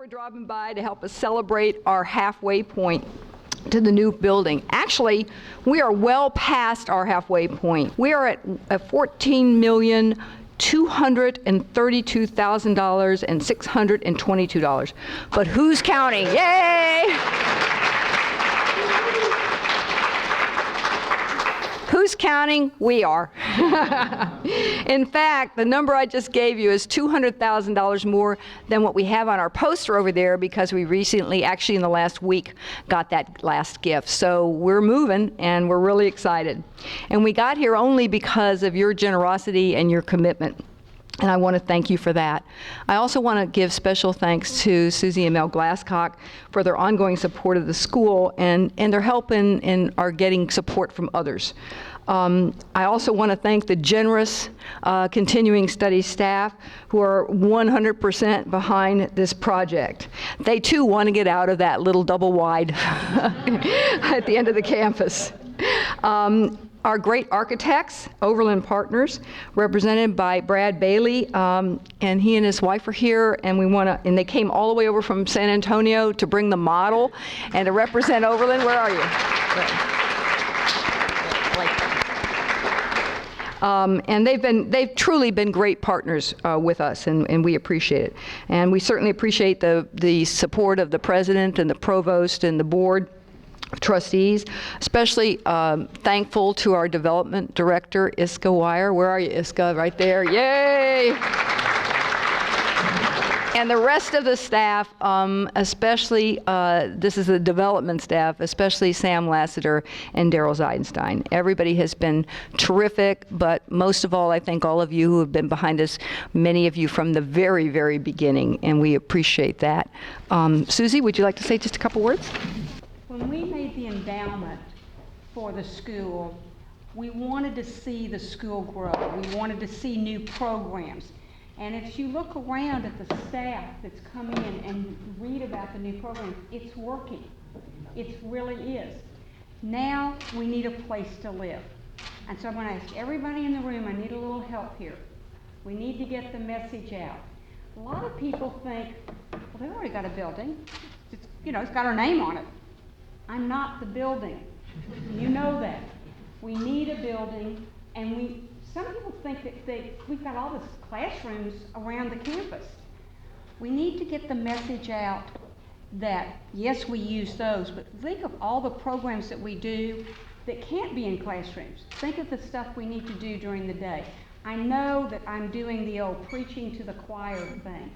for dropping by to help us celebrate our halfway point to the new building. Actually, we are well past our halfway point. We are at $14,232,622. But who's counting? Yay! Who's counting? We are. In fact, the number I just gave you is $200,000 more than what we have on our poster over there, because we recently, actually in the last week, got that last gift. So we're moving and we're really excited. And we got here only because of your generosity and your commitment. And I want to thank you for that. I also want to give special thanks to Susie and Mel Glasscock for their ongoing support of the school and their help in our getting support from others. I also want to thank the generous continuing studies staff who are 100% behind this project. They too want to get out of that little double wide at the end of the campus. Our great architects, Overland Partners, represented by Brad Bailey, and he and his wife are here, and and they came all the way over from San Antonio to bring the model and to represent Overland. Where are you? And they've truly been great partners with us, and we appreciate it. And we certainly appreciate the support of the president and the provost and the board of trustees, especially thankful to our development director, Iska Wire. Where are you, Iska? Right there. Yay! And the rest of the staff, especially, this is the development staff, especially Sam Lassiter and Daryl Zeidenstein. Everybody has been terrific, but most of all, I thank all of you who have been behind us, many of you from the very, very beginning, and we appreciate that. Susie, would you like to say just a couple words? When we made the endowment for the school, we wanted to see the school grow. We wanted to see new programs. And if you look around at the staff that's come in and read about the new program, it's working. It really is. Now we need a place to live. And so I'm going to ask everybody in the room, I need a little help here. We need to get the message out. A lot of people think, well, they've already got a building. It's got our name on it. I'm not the building. You know that. We need a building, and some people think that we've got all these classrooms around the campus. We need to get the message out that, yes, we use those, but think of all the programs that we do that can't be in classrooms. Think of the stuff we need to do during the day. I know that I'm doing the old preaching to the choir thing,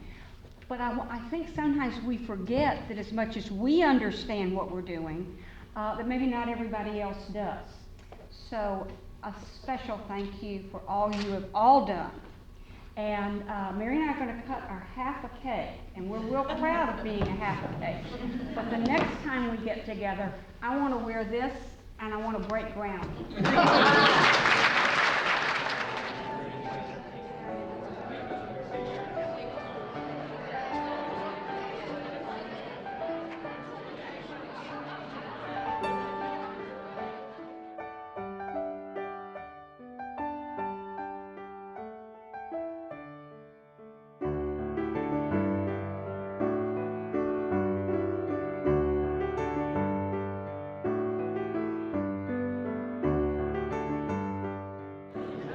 but I think sometimes we forget that as much as we understand what we're doing, that maybe not everybody else does. So a special thank you for all you have all done. And Mary and I are going to cut our half a cake, and we're real proud of being a half a cake. But the next time we get together, I want to wear this, and I want to break ground.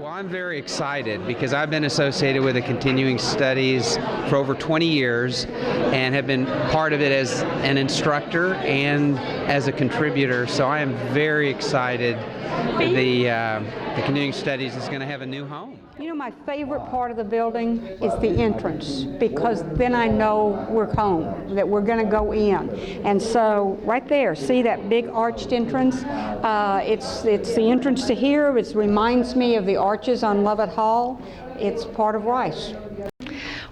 I'm very excited because I've been associated with the continuing studies for over 20 years and have been part of it as an instructor and as a contributor. So I am very excited the continuing studies is going to have a new home. You know, my favorite part of the building is the entrance, because then I know we're home, that we're going to go in. And so right there, see that big arched entrance? It's the entrance to here. It reminds me of the arches on Lovett Hall. It's part of Rice.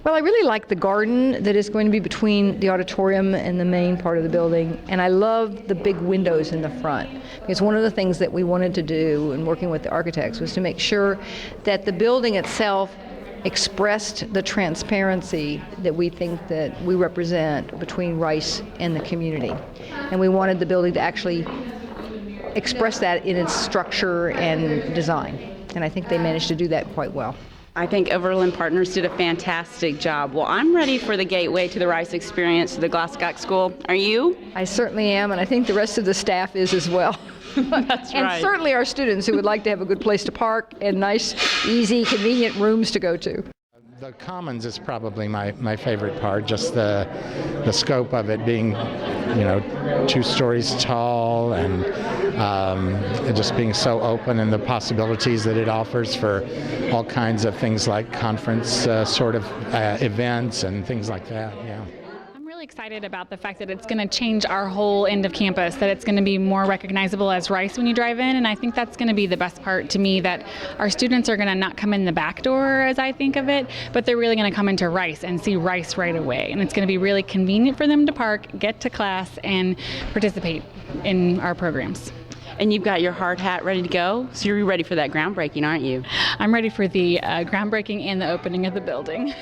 Well, I really like the garden that is going to be between the auditorium and the main part of the building, and I love the big windows in the front, because one of the things that we wanted to do in working with the architects was to make sure that the building itself expressed the transparency that we think that we represent between Rice and the community. And we wanted the building to actually express that in its structure and design, and I think they managed to do that quite well. I think Overland Partners did a fantastic job. Well, I'm ready for the gateway to the Rice experience to the Glasscock School. Are you? I certainly am, and I think the rest of the staff is as well. That's And right. certainly our students who would like to have a good place to park and nice, easy, convenient rooms to go to. The Commons is probably my favorite part, just the scope of it being, 2 stories tall and just being so open, and the possibilities that it offers for all kinds of things like conference sort of events and things like that, yeah. I'm really excited about the fact that it's going to change our whole end of campus, that it's going to be more recognizable as Rice when you drive in, and I think that's going to be the best part to me, that our students are going to not come in the back door as I think of it, but they're really going to come into Rice and see Rice right away, and it's going to be really convenient for them to park, get to class, and participate in our programs. And you've got your hard hat ready to go, so you're ready for that groundbreaking, aren't you? I'm ready for the groundbreaking and the opening of the building.